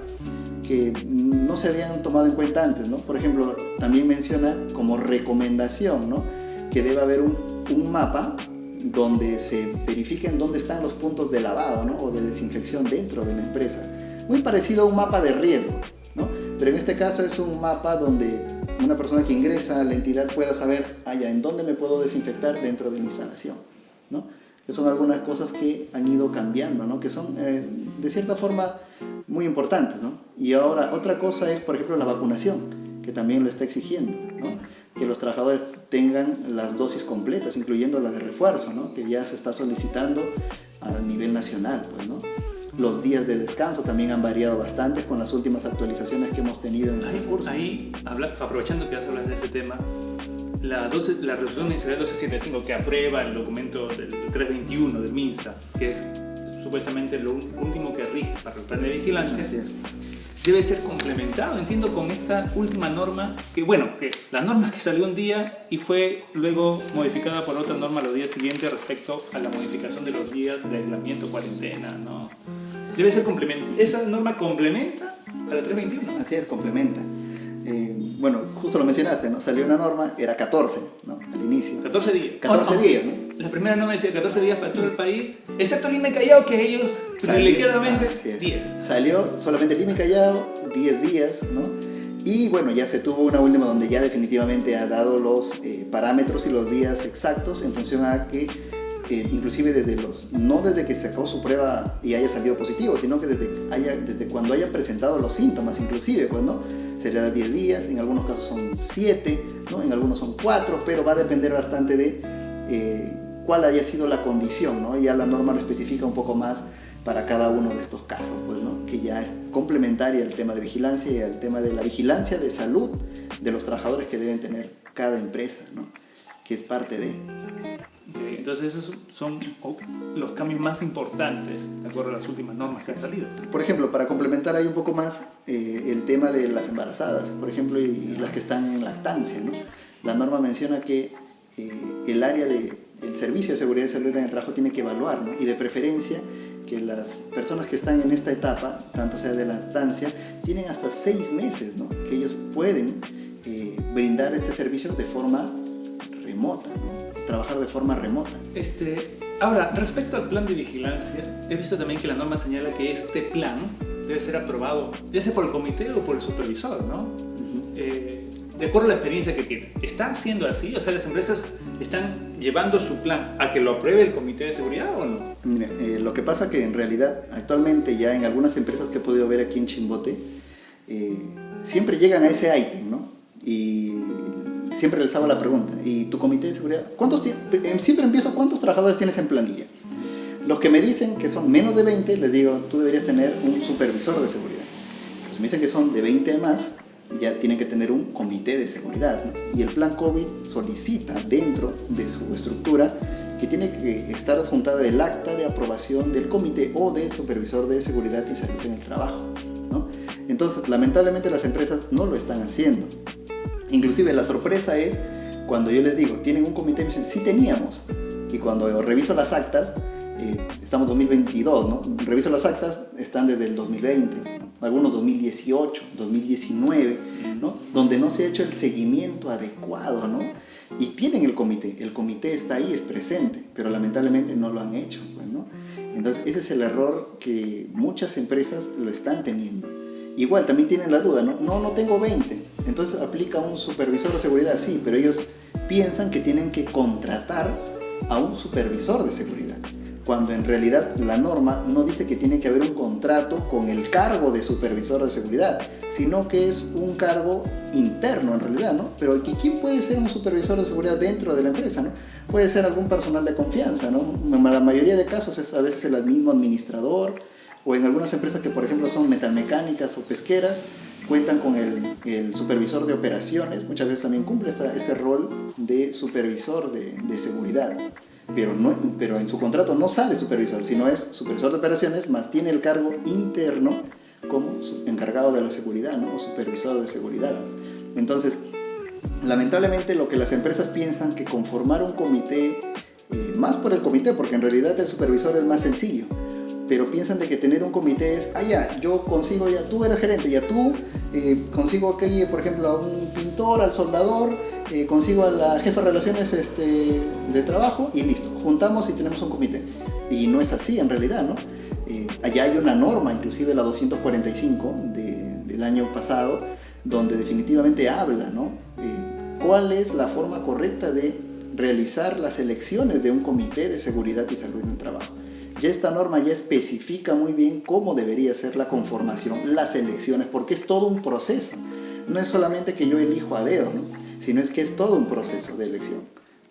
Speaker 2: que no se habían tomado en cuenta antes, ¿no? Por ejemplo, también menciona como recomendación, ¿no? Que debe haber un mapa donde se verifiquen dónde están los puntos de lavado, ¿no? O de desinfección dentro de la empresa. Muy parecido a un mapa de riesgo, ¿no? Pero en este caso es un mapa donde una persona que ingresa a la entidad pueda saber, en dónde me puedo desinfectar dentro de la instalación, ¿no? Que son algunas cosas que han ido cambiando, ¿no? Que son de cierta forma muy importantes, ¿no? Y ahora otra cosa es, por ejemplo, la vacunación, que también lo está exigiendo, ¿no? Que los trabajadores tengan las dosis completas, incluyendo la de refuerzo, ¿no? Que ya se está solicitando a nivel nacional, pues, ¿no? Los días de descanso también han variado bastante con las últimas actualizaciones que hemos tenido en este curso.
Speaker 1: Aprovechando que vas a hablar de este tema, la resolución ministerial 1275 que aprueba el documento del 321 del MINSA, que es supuestamente lo último que rige para el plan de vigilancia, debe ser complementado, entiendo, con esta última norma, que la norma que salió un día y fue luego modificada por otra norma los días siguientes respecto a la modificación de los días de aislamiento, cuarentena, ¿no? Debe ser complementaria. ¿Esa norma complementa a la 321?
Speaker 2: Así es, complementa. Justo lo mencionaste, ¿no? Salió una norma, era 14, ¿no? Al inicio.
Speaker 1: 14 días.
Speaker 2: 14 días, ¿no?
Speaker 1: La primera norma decía 14 días para todo el país, excepto Lima y Callao, que ellos privilegiadamente 10.
Speaker 2: Salió solamente Lima y Callao, 10 días, ¿no? Y bueno, ya se tuvo una última donde ya definitivamente ha dado los parámetros y los días exactos en función a que inclusive no desde que sacó su prueba y haya salido positivo, sino que desde cuando haya presentado los síntomas, inclusive, pues, ¿no? Se le da 10 días, en algunos casos son 7, ¿no? En algunos son 4, pero va a depender bastante de cuál haya sido la condición, ¿no? Ya la norma lo especifica un poco más para cada uno de estos casos, pues, ¿no? Que ya es complementaria al tema de vigilancia y al tema de la vigilancia de salud de los trabajadores que deben tener cada empresa, ¿no? Que es parte de...
Speaker 1: Entonces esos son los cambios más importantes de acuerdo a las últimas normas que han salido.
Speaker 2: Por ejemplo, para complementar ahí un poco más el tema de las embarazadas, por ejemplo, y las que están en lactancia, ¿no? La norma menciona que el área del servicio de seguridad y salud en el trabajo tiene que evaluar, ¿no? Y de preferencia que las personas que están en esta etapa, tanto sea de lactancia, tienen hasta 6 meses, ¿no? Que ellos pueden brindar este servicio de forma remota, ¿no? Trabajar de forma remota.
Speaker 1: Ahora, respecto al plan de vigilancia, he visto también que la norma señala que este plan debe ser aprobado ya sea por el comité o por el supervisor, ¿no? Uh-huh. De acuerdo a la experiencia que tienes, ¿está siendo así? O sea, ¿las empresas están llevando su plan a que lo apruebe el comité de seguridad o no?
Speaker 2: Mira, lo que pasa que en realidad actualmente ya en algunas empresas que he podido ver aquí en Chimbote siempre llegan a ese ítem, ¿no? Y siempre les hago la pregunta, ¿y tu comité de seguridad? Siempre empiezo, ¿cuántos trabajadores tienes en planilla? Los que me dicen que son menos de 20, les digo, tú deberías tener un supervisor de seguridad. Los que me dicen que son de 20 más, ya tienen que tener un comité de seguridad, ¿no? Y el plan COVID solicita dentro de su estructura que tiene que estar adjuntado el acta de aprobación del comité o del supervisor de seguridad y salud en el trabajo, ¿no? Entonces, lamentablemente las empresas no lo están haciendo. Inclusive la sorpresa es cuando yo les digo, ¿tienen un comité? Me dicen, sí teníamos. Y cuando reviso las actas, estamos en 2022, ¿no? Reviso las actas, están desde el 2020, ¿no? Algunos 2018, 2019, ¿no? Donde no se ha hecho el seguimiento adecuado, ¿no? Y tienen el comité está ahí, es presente, pero lamentablemente no lo han hecho, pues, ¿no? Entonces ese es el error que muchas empresas lo están teniendo. Igual también tienen la duda, no tengo 20, entonces aplica un supervisor de seguridad, sí, pero ellos piensan que tienen que contratar a un supervisor de seguridad, cuando en realidad la norma no dice que tiene que haber un contrato con el cargo de supervisor de seguridad, sino que es un cargo interno en realidad, ¿no? Pero ¿y quién puede ser un supervisor de seguridad dentro de la empresa, ¿no? Puede ser algún personal de confianza, ¿no? En la mayoría de casos es a veces el mismo administrador, o en algunas empresas que por ejemplo son metalmecánicas o pesqueras, cuentan con el supervisor de operaciones, muchas veces también cumple este rol de supervisor de seguridad, pero en su contrato no sale supervisor, sino es supervisor de operaciones, más tiene el cargo interno como encargado de la seguridad, ¿no? O supervisor de seguridad. Entonces, lamentablemente lo que las empresas piensan que conformar un comité, más por el comité, porque en realidad el supervisor es más sencillo, pero piensan de que tener un comité es, ya, yo consigo, ya tú eres gerente, ya tú consigo aquí, por ejemplo, a un pintor, al soldador, consigo a la jefa de relaciones de trabajo y listo, juntamos y tenemos un comité. Y no es así en realidad, ¿no? Allá hay una norma, inclusive la 245 del año pasado, donde definitivamente habla, ¿no? ¿Cuál es la forma correcta de realizar las elecciones de un comité de seguridad y salud en el trabajo? Ya esta norma ya especifica muy bien cómo debería ser la conformación, las elecciones, porque es todo un proceso. No es solamente que yo elijo a dedo, ¿no? Sino es que es todo un proceso de elección,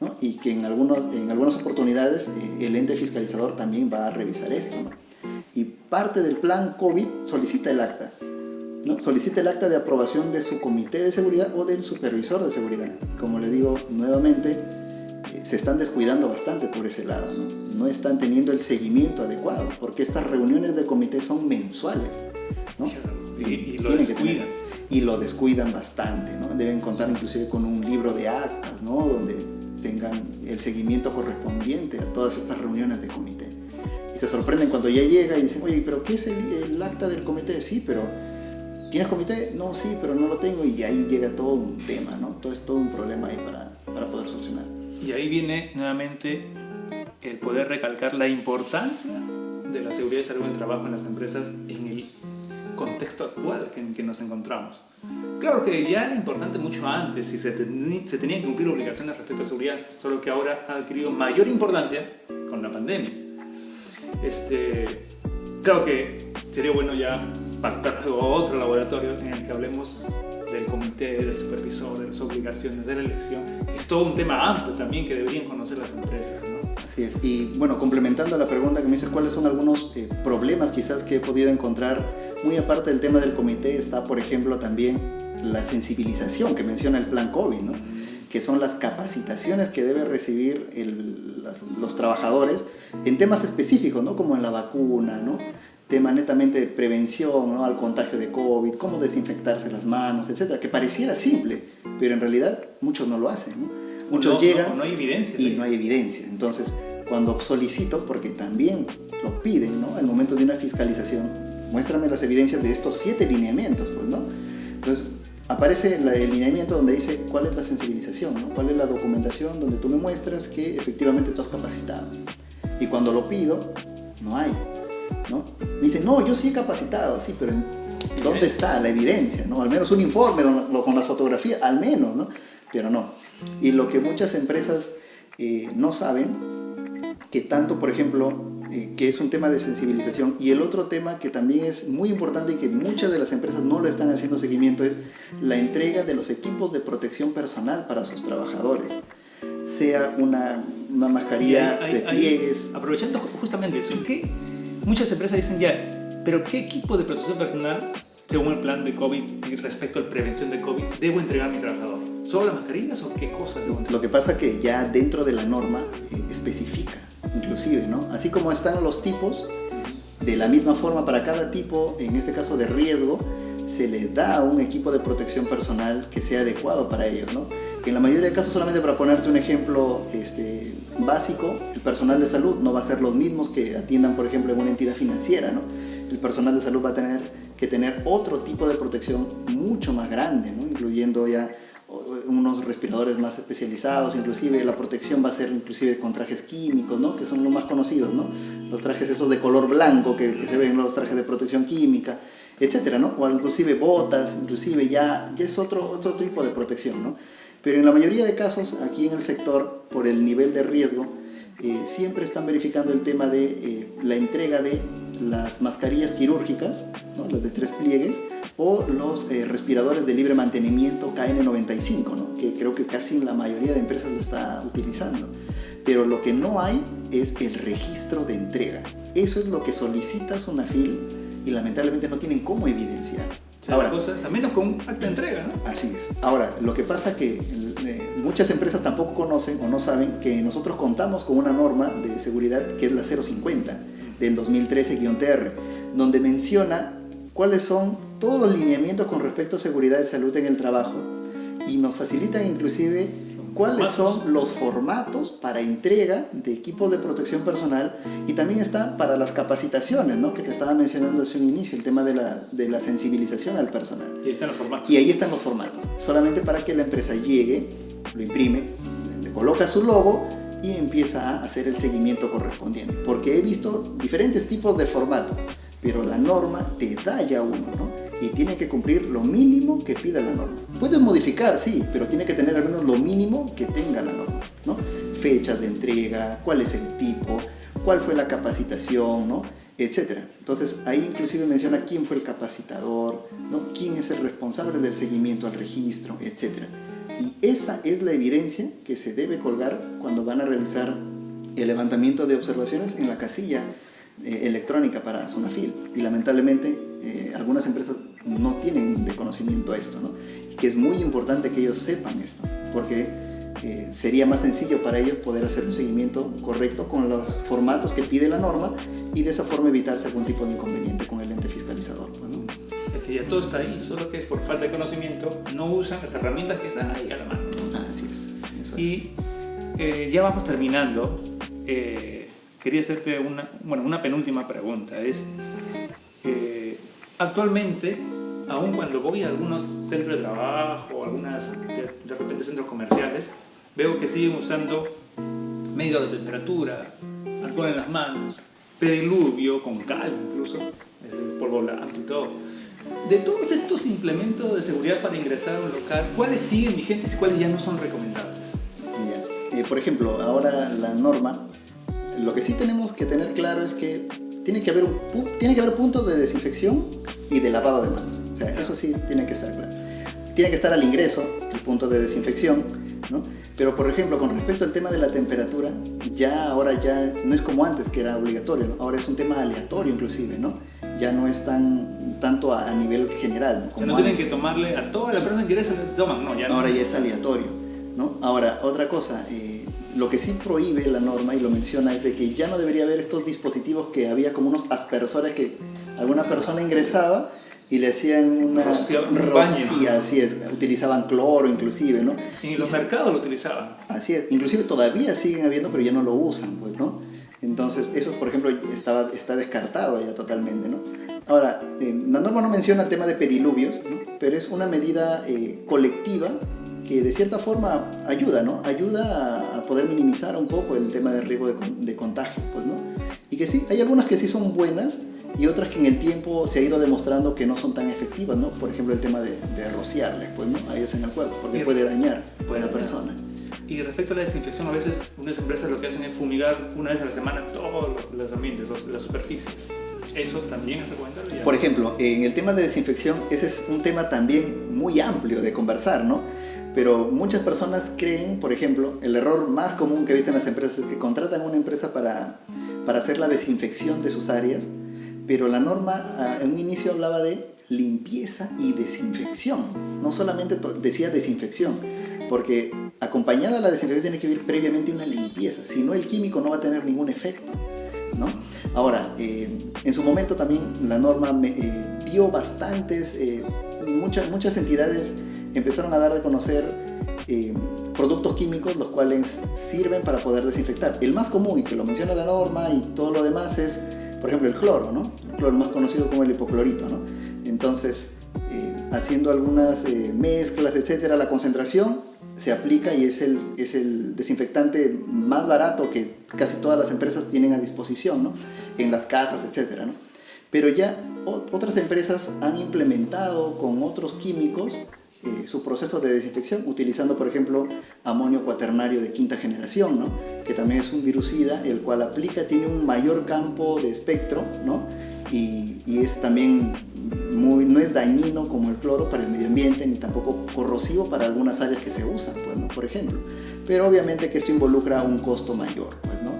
Speaker 2: ¿no? Y que en algunas oportunidades el ente fiscalizador también va a revisar esto, ¿no? Y parte del plan COVID solicita el acta, ¿no? Solicita el acta de aprobación de su comité de seguridad o del supervisor de seguridad. Como le digo nuevamente, se están descuidando bastante por ese lado, ¿no? No están teniendo el seguimiento adecuado, porque estas reuniones de comité son mensuales, ¿no?
Speaker 1: Y lo descuidan.
Speaker 2: Y lo descuidan bastante, ¿no? Deben contar inclusive con un libro de actas, ¿no? Donde tengan el seguimiento correspondiente a todas estas reuniones de comité. Y se sorprenden cuando ya llega y dicen, oye, ¿pero qué es el acta del comité? Sí, pero ¿tienes comité? No, sí, pero no lo tengo. Y ahí llega todo un tema, ¿no? Todo es todo un problema ahí para poder solucionar.
Speaker 1: Y ahí viene nuevamente el poder recalcar la importancia de la seguridad y salud en el trabajo en las empresas en el contexto actual en que nos encontramos. Claro que ya era importante mucho antes y se tenían que cumplir obligaciones respecto a seguridad, solo que ahora ha adquirido mayor importancia con la pandemia. Claro que sería bueno ya pactar otro laboratorio en el que hablemos del comité, del supervisor, de las obligaciones, de la elección, que es todo un tema amplio también que deberían conocer las empresas, ¿no?
Speaker 2: Así es. Y bueno, complementando la pregunta que me hice, ¿cuáles son algunos problemas quizás que he podido encontrar? Muy aparte del tema del comité está, por ejemplo, también la sensibilización que menciona el plan COVID, ¿no? Que son las capacitaciones que deben recibir los trabajadores en temas específicos, ¿no? Como en la vacuna, ¿no? Tema netamente de prevención, ¿no? Al contagio de COVID, cómo desinfectarse las manos, etcétera, que pareciera simple, pero en realidad muchos no lo hacen, ¿no? Muchos llegan
Speaker 1: no hay evidencia,
Speaker 2: y no hay evidencia. Entonces, cuando solicito, porque también lo piden, ¿no? Al momento de una fiscalización, muéstrame las evidencias de estos 7 lineamientos, pues, ¿no? Entonces, aparece el lineamiento donde dice cuál es la sensibilización, ¿no? Cuál es la documentación donde tú me muestras que efectivamente tú has capacitado. Y cuando lo pido, no hay, ¿no? Me dicen, no, yo sí he capacitado, sí, pero ¿dónde está la evidencia, ¿no? Al menos un informe con la fotografía, al menos, ¿no? Pero no. Y lo que muchas empresas no saben, que tanto, por ejemplo, que es un tema de sensibilización, y el otro tema que también es muy importante y que muchas de las empresas no lo están haciendo seguimiento, es la entrega de los equipos de protección personal para sus trabajadores, sea una mascarilla de pliegues.
Speaker 1: Aprovechando justamente eso, que muchas empresas dicen ya, pero ¿qué equipo de protección personal, según el plan de COVID y respecto a la prevención de COVID, debo entregar a mi trabajador? ¿Solo las mascarillas o qué cosas debo entregar?
Speaker 2: Lo que pasa que ya dentro de la norma especifica, inclusive, ¿no? Así como están los tipos, de la misma forma para cada tipo, en este caso de riesgo, se les da un equipo de protección personal que sea adecuado para ellos, ¿no? En la mayoría de casos, solamente para ponerte un ejemplo básico, el personal de salud no va a ser los mismos que atiendan, por ejemplo, en una entidad financiera, ¿no? El personal de salud va a tener que tener otro tipo de protección mucho más grande, ¿no? Incluyendo ya unos respiradores más especializados, inclusive la protección va a ser inclusive con trajes químicos, ¿no? Que son los más conocidos, ¿no? Los trajes esos de color blanco que se ven, los trajes de protección química, etcétera, ¿no? O inclusive botas, inclusive ya es otro tipo de protección, ¿no? Pero en la mayoría de casos aquí en el sector, por el nivel de riesgo, siempre están verificando el tema de la entrega de las mascarillas quirúrgicas, ¿no? Las de 3 pliegues, o los respiradores de libre mantenimiento KN95, ¿no? Que creo que casi la mayoría de empresas lo está utilizando. Pero lo que no hay es el registro de entrega. Eso es lo que solicita Sunafil y lamentablemente no tienen cómo evidenciar.
Speaker 1: Ahora, cosas, a menos con un acta de entrega, ¿no?
Speaker 2: Así es. Ahora, lo que pasa es que muchas empresas tampoco conocen o no saben que nosotros contamos con una norma de seguridad que es la 050 del 2013-TR, donde menciona cuáles son todos los lineamientos con respecto a seguridad y salud en el trabajo y nos facilitan inclusive cuáles son los formatos para entrega de equipos de protección personal, y también está para las capacitaciones, ¿no? Que te estaba mencionando hace un inicio, el tema de la sensibilización al personal.
Speaker 1: Y ahí están los formatos.
Speaker 2: Y ahí están los formatos, solamente para que la empresa llegue, lo imprime, le coloca su logo y empieza a hacer el seguimiento correspondiente. Porque he visto diferentes tipos de formatos, pero la norma te da ya uno, ¿no? Y tiene que cumplir lo mínimo que pida la norma. Puedes modificar, sí, pero tiene que tener al menos lo mínimo que tenga la norma, ¿no? Fechas de entrega, cuál es el tipo, cuál fue la capacitación, ¿no? Etcétera. Entonces ahí inclusive menciona quién fue el capacitador, ¿no? Quién es el responsable del seguimiento al registro, etcétera. Y esa es la evidencia que se debe colgar cuando van a realizar el levantamiento de observaciones en la casilla electrónica para Sunafil. Y lamentablemente algunas empresas no tienen de conocimiento esto, ¿no? Y que es muy importante que ellos sepan esto, porque sería más sencillo para ellos poder hacer un seguimiento correcto con los formatos que pide la norma, y de esa forma evitarse algún tipo de inconveniente con el ente fiscalizador, ¿no?
Speaker 1: Es que ya todo está ahí, solo que por falta de conocimiento no usan las herramientas que están ahí a la mano.
Speaker 2: Así es, eso es.
Speaker 1: Y ya vamos terminando. Quería hacerte una penúltima pregunta. Es, actualmente, aun cuando voy a algunos centros de trabajo, de repente centros comerciales, veo que siguen usando medido de temperatura, alcohol en las manos, pediluvio con cal incluso, el polvo blanco y todo. De todos estos implementos de seguridad para ingresar a un local, ¿cuáles siguen vigentes y cuáles ya no son recomendables?
Speaker 2: Por ejemplo, ahora la norma, lo que sí tenemos que tener claro es que tiene que haber puntos de desinfección y de lavado de manos. O sea, eso sí tiene que estar claro. Tiene que estar al ingreso el punto de desinfección, ¿no? Pero, por ejemplo, con respecto al tema de la temperatura, ahora ya no es como antes, que era obligatorio, ¿no? Ahora es un tema aleatorio inclusive, ¿no? Ya no es tanto a nivel general.
Speaker 1: O sea, no tienen que tomarle a toda la persona que ingresa, toman, no, ya no.
Speaker 2: Ahora ya es aleatorio, ¿no? Ahora, otra cosa, lo que sí prohíbe la norma, y lo menciona, es de que ya no debería haber estos dispositivos que había como unos aspersores que alguna persona ingresaba y le hacían una rocía, así es, utilizaban cloro inclusive, ¿no?
Speaker 1: En los mercados lo utilizaban.
Speaker 2: Así es, inclusive todavía siguen habiendo, pero ya no lo usan, pues, ¿no? Entonces, eso, por ejemplo, está descartado ya totalmente, ¿no? Ahora, la norma no menciona el tema de pediluvios, ¿no? Pero es una medida colectiva que de cierta forma ayuda, ¿no? Ayuda a poder minimizar un poco el tema del riesgo de contagio, pues, ¿no? Y que sí, hay algunas que sí son buenas y otras que en el tiempo se ha ido demostrando que no son tan efectivas, ¿no? Por ejemplo, el tema de rociarles, pues, ¿no? A ellos en el cuerpo, porque puede dañar a la persona.
Speaker 1: Y respecto a la desinfección, a veces unas empresas lo que hacen es fumigar una vez a la semana todos los ambientes, las superficies. ¿Eso también es recomendable?
Speaker 2: Por ejemplo, en el tema de desinfección, ese es un tema también muy amplio de conversar, ¿no? Pero muchas personas creen, por ejemplo, el error más común que he visto en las empresas es que contratan a una empresa para hacer la desinfección de sus áreas, pero la norma en un inicio hablaba de limpieza y desinfección, no solamente decía desinfección, porque acompañada de la desinfección tiene que ir previamente una limpieza, si no el químico no va a tener ningún efecto, ¿no? Ahora, en su momento también la norma dio bastantes, muchas entidades empezaron a dar a conocer productos químicos los cuales sirven para poder desinfectar. El más común, y que lo menciona la norma y todo lo demás, es, por ejemplo, el cloro, ¿no? El cloro más conocido como el hipoclorito, ¿no? Entonces, haciendo algunas mezclas, etcétera, la concentración se aplica y es el desinfectante más barato que casi todas las empresas tienen a disposición, ¿no? En las casas, etcétera, ¿no? Pero ya otras empresas han implementado con otros químicos su proceso de desinfección, utilizando, por ejemplo, amonio cuaternario de quinta generación, ¿no? Que también es un virucida, el cual tiene un mayor campo de espectro, ¿no? Y es también no es dañino como el cloro para el medio ambiente, ni tampoco corrosivo para algunas áreas que se usan, pues, ¿no? Por ejemplo. Pero obviamente que esto involucra un costo mayor, pues, ¿no?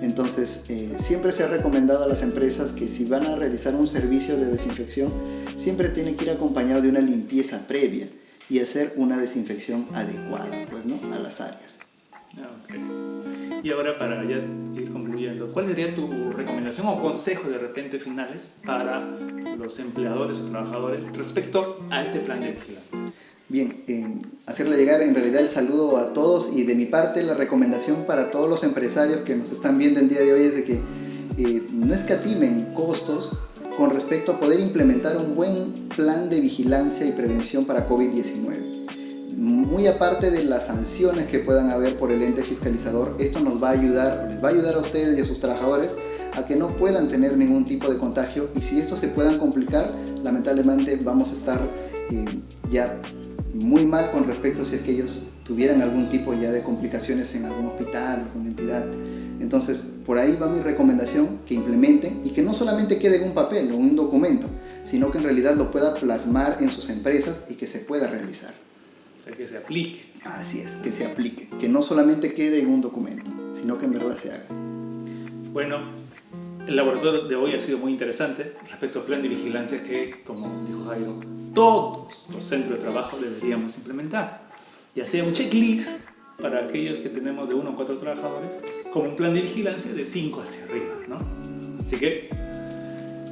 Speaker 2: Entonces, siempre se ha recomendado a las empresas que si van a realizar un servicio de desinfección, siempre tiene que ir acompañado de una limpieza previa y hacer una desinfección adecuada, pues, ¿no? A las áreas.
Speaker 1: Okay. Y ahora, para ya ir concluyendo, ¿cuál sería tu recomendación o consejo de repente finales para los empleadores o trabajadores respecto a este plan de vigilancia?
Speaker 2: Bien, hacerle llegar en realidad el saludo a todos, y de mi parte la recomendación para todos los empresarios que nos están viendo el día de hoy es de que no escatimen costos con respecto a poder implementar un buen plan de vigilancia y prevención para COVID-19. Muy aparte de las sanciones que puedan haber por el ente fiscalizador, esto nos va a ayudar, les va a ayudar a ustedes y a sus trabajadores a que no puedan tener ningún tipo de contagio, y si esto se puedan complicar, lamentablemente vamos a estar ya muy mal con respecto a si es que ellos tuvieran algún tipo ya de complicaciones en algún hospital, alguna entidad. Entonces, por ahí va mi recomendación, que implementen y que no solamente quede en un papel o un documento, sino que en realidad lo pueda plasmar en sus empresas y que se pueda realizar.
Speaker 1: Que se aplique.
Speaker 2: Así es, que se aplique, que no solamente quede en un documento, sino que en verdad se haga.
Speaker 1: Bueno, el laboratorio de hoy ha sido muy interesante respecto al plan de vigilancia que, como dijo Jairo, todos los centros de trabajo deberíamos implementar. Ya sea un checklist para aquellos que tenemos de 1 a 4 trabajadores, como un plan de vigilancia de 5 hacia arriba, ¿no? Así que,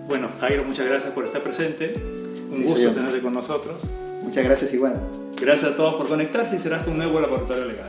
Speaker 1: bueno, Jairo, muchas gracias por estar presente. Un gusto tenerte con nosotros.
Speaker 2: Muchas gracias igual.
Speaker 1: Gracias a todos por conectarse y será hasta un nuevo laboratorio legal.